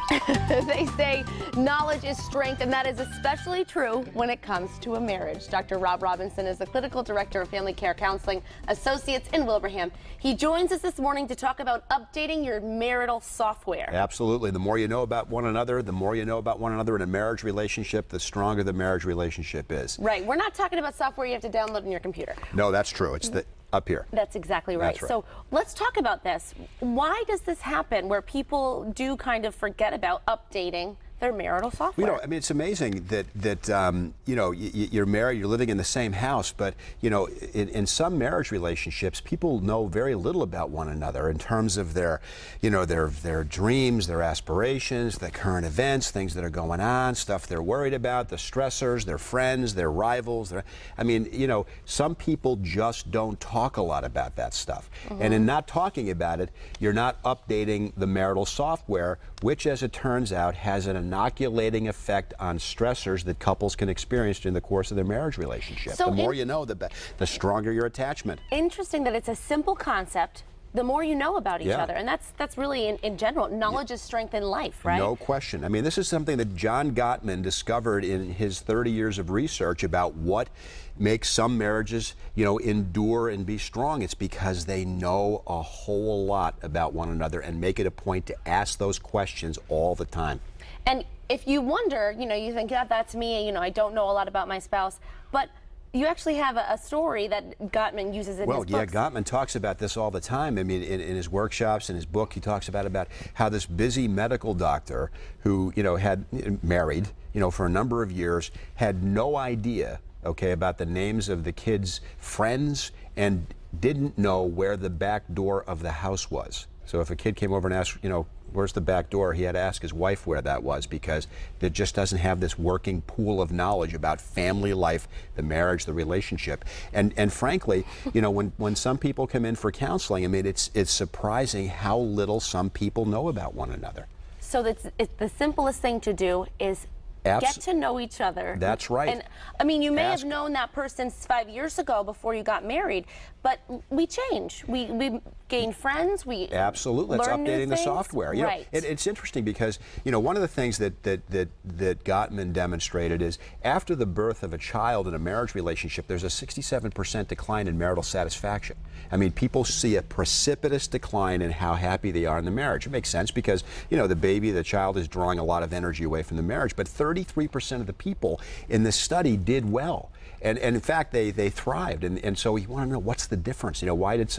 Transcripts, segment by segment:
They say knowledge is strength, and that is especially true when it comes to a marriage. Dr. Rob Robinson is the Clinical Director of Family Care Counseling Associates in Wilbraham. He joins us this morning to talk about updating your marital software. Absolutely. The more you know about one another, the more you know about one another in a marriage relationship, the stronger the marriage relationship is. Right. We're not talking about software you have to download on your computer. No, that's true. It's up here. That's exactly right. That's right. So let's talk about this. Why does this happen where people do kind of forget about updating their marital software? You know, I mean, it's amazing that you know, you're married, you're living in the same house, but you know, in some marriage relationships, people know very little about one another in terms of their, you know, their dreams, their aspirations, the current events, things that are going on, stuff they're worried about, the stressors, their friends, their rivals. I mean, you know, some people just don't talk a lot about that stuff. And in not talking about it, you're not updating the marital software, which, as it turns out, has an inoculating effect on stressors that couples can experience in the course of their marriage relationship. So the more you know, the stronger your attachment. Interesting that it's a simple concept. The more you know about each other, and that's really in general, knowledge is strength in life, right? No question. I mean, this is something that John Gottman discovered in his 30 years of research about what makes some marriages, you know, endure and be strong. It's because they know a whole lot about one another and make it a point to ask those questions all the time. And if you wonder, you know, you think, yeah, that's me, you know, I don't know a lot about my spouse, but you actually have a story that Gottman uses in his books. Well, yeah, Gottman talks about this all the time. I mean, in his workshops, in his book, he talks about how this busy medical doctor who, you know, had married, you know, for a number of years, had no idea, okay, about the names of the kids' friends and didn't know where the back door of the house was. So if a kid came over and asked, you know, where's the back door, he had to ask his wife where that was, because it just doesn't have this working pool of knowledge about family life, the marriage, the relationship. And frankly, you know, when some people come in for counseling, I mean, it's surprising how little some people know about one another. So the simplest thing to do is get to know each other. That's right. And I mean, you may have known that person 5 years ago before you got married, but we change. We gain friends. We absolutely. It's updating the software. You know, it's interesting because, you know, one of the things that Gottman demonstrated is after the birth of a child in a marriage relationship, there's a 67% decline in marital satisfaction. I mean, people see a precipitous decline in how happy they are in the marriage. It makes sense because, you know, the child is drawing a lot of energy away from the marriage, but 33% of the people in this study did well. And in fact, they thrived. And so you want to know, what's the difference? You know, why did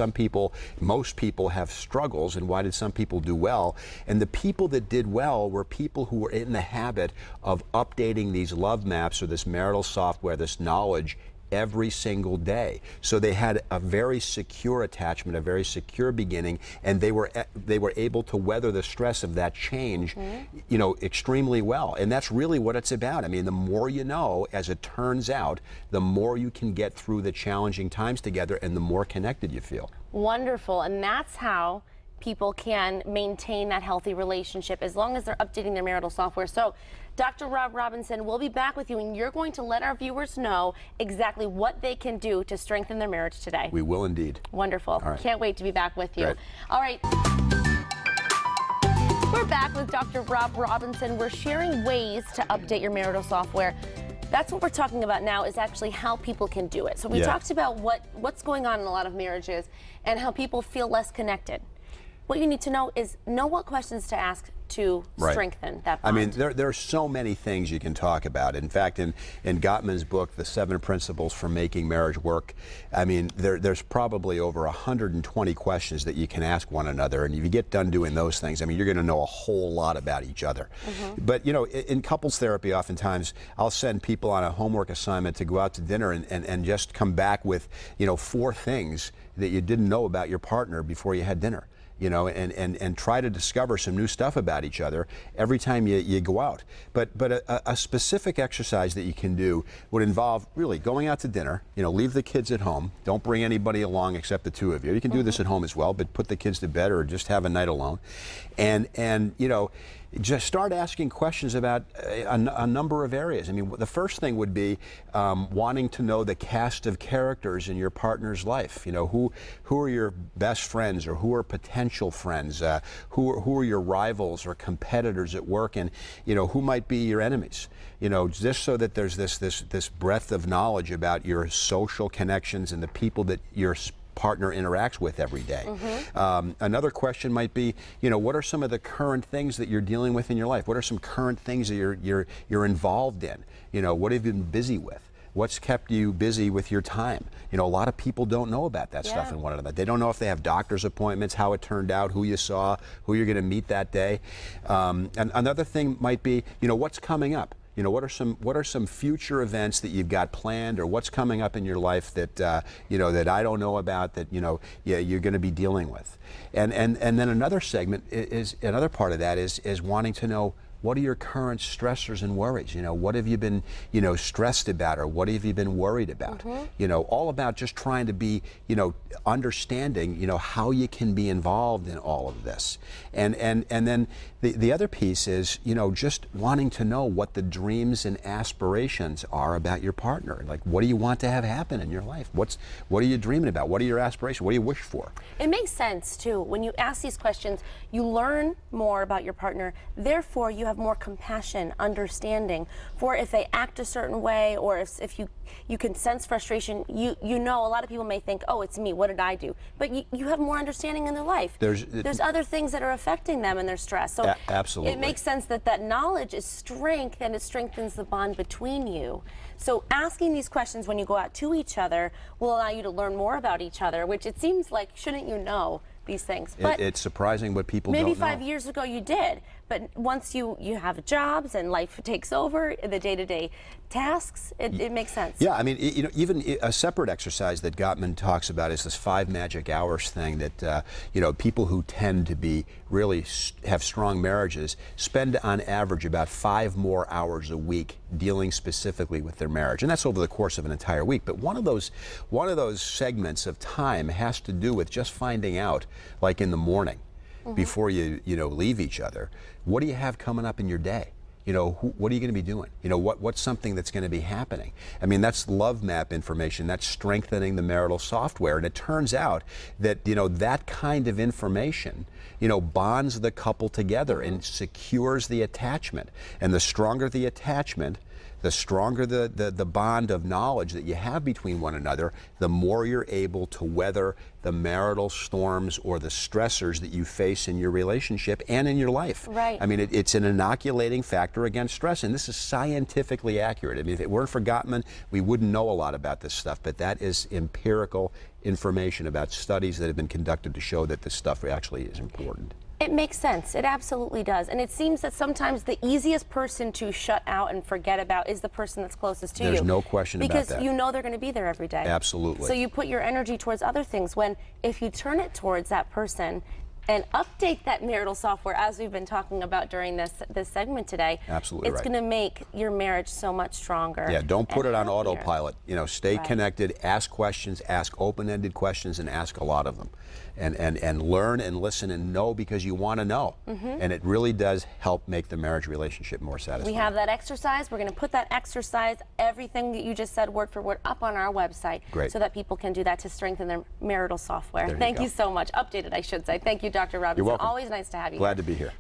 most people have struggles, and why did some people do well? And the people that did well were people who were in the habit of updating these love maps or this marital software, this knowledge, every single day. So they had a very secure attachment, a very secure beginning, and they were able to weather the stress of that change, you know, extremely well. And that's really what it's about. I mean, the more you know, as it turns out, the more you can get through the challenging times together and the more connected you feel. Wonderful. And that's how people can maintain that healthy relationship as long as they're updating their marital software. So Dr. Rob Robinson, we'll be back with you, and you're going to let our viewers know exactly what they can do to strengthen their marriage today. We will indeed. Wonderful. All right. Can't wait to be back with you. Great. All right. We're back with Dr. Rob Robinson. We're sharing ways to update your marital software. That's what we're talking about now, is actually how people can do it. So we talked about what's going on in a lot of marriages and how people feel less connected. What you need to know is what questions to ask to strengthen that bond. I mean, there are so many things you can talk about. In fact, in Gottman's book, The 7 Principles for Making Marriage Work, I mean, there's probably over 120 questions that you can ask one another. And if you get done doing those things, I mean, you're going to know a whole lot about each other. But, you know, in couples therapy, oftentimes, I'll send people on a homework assignment to go out to dinner and just come back with, you know, 4 things that you didn't know about your partner before you had dinner. You know, and try to discover some new stuff about each other every time you go out. But a specific exercise that you can do would involve really going out to dinner, you know, leave the kids at home. Don't bring anybody along except the 2 of you. You can do this at home as well, but put the kids to bed or just have a night alone. And you know, just start asking questions about a number of areas. I mean, the first thing would be wanting to know the cast of characters in your partner's life. You know, who are your best friends, or who are potential potential friends? Who are your rivals or competitors at work? And, who might be your enemies? Just so that there's this breadth of knowledge about your social connections and the people that your partner interacts with every day. Another question might be, what are some of the current things that you're dealing with in your life? What are some current things that you're involved in? What have you been busy with? What's kept you busy with your time? A lot of people don't know about that stuff in one another. They don't know if they have doctor's appointments, how it turned out, who you saw, who you're going to meet that day. And another thing might be, what's coming up? What are some future events that you've got planned, or what's coming up in your life that that I don't know about, that you're going to be dealing with? And then another segment is another part of that is wanting to know, what are your current stressors and worries? What have you been, stressed about, or what have you been worried about? All about just trying to be, understanding, how you can be involved in all of this. And then the other piece is, just wanting to know what the dreams and aspirations are about your partner. Like, what do you want to have happen in your life? What are you dreaming about? What are your aspirations? What do you wish for? It makes sense, too. When you ask these questions, you learn more about your partner. Therefore, you have more compassion, understanding for if they act a certain way, or if you can sense frustration. A lot of people may think, oh, it's me, what did I do? But you have more understanding in their life. There's other things that are affecting them and their stress. So absolutely, it makes sense that knowledge is strength, and it strengthens the bond between you. So asking these questions when you go out to each other will allow you to learn more about each other, which it seems like, shouldn't you know these things? But it's surprising what people don't know. Maybe 5 years ago you did, but once you have jobs and life takes over, the day-to-day tasks, it makes sense. Yeah, I mean, even a separate exercise that Gottman talks about is this 5 magic hours thing that, people who tend to be really have strong marriages spend on average about 5 more hours a week dealing specifically with their marriage. And that's over the course of an entire week. But one of those segments of time has to do with just finding out, like in the morning, before you leave each other, what do you have coming up in your day? What are you going to be doing? What's something that's going to be happening? I mean, that's love map information. That's strengthening the marital software. And it turns out that, that kind of information, bonds the couple together and secures the attachment. And the stronger the attachment, the stronger the bond of knowledge that you have between one another, the more you're able to weather the marital storms or the stressors that you face in your relationship and in your life. Right. I mean, it's an inoculating factor against stress, and this is scientifically accurate. I mean, if it weren't for Gottman, we wouldn't know a lot about this stuff, but that is empirical information about studies that have been conducted to show that this stuff actually is important. It makes sense. It absolutely does. And it seems that sometimes the easiest person to shut out and forget about is the person that's closest to you. There's no question about that. Because they're going to be there every day. Absolutely. So you put your energy towards other things, when if you turn it towards that person and update that marital software, as we've been talking about during this segment today, absolutely, it's going to make your marriage so much stronger. Yeah, don't put it on healthier. autopilot. Stay connected, ask questions, ask open-ended questions, and ask a lot of them. And learn and listen and know because you want to know. And it really does help make the marriage relationship more satisfying. We have that exercise. We're going to put that exercise, everything that you just said word for word, up on our website. Great. So that people can do that to strengthen their marital software. There you Thank go. you so much. Updated, I should say. Thank you, Dr. Robinson. You're welcome. Always nice to have you Glad here. to be here.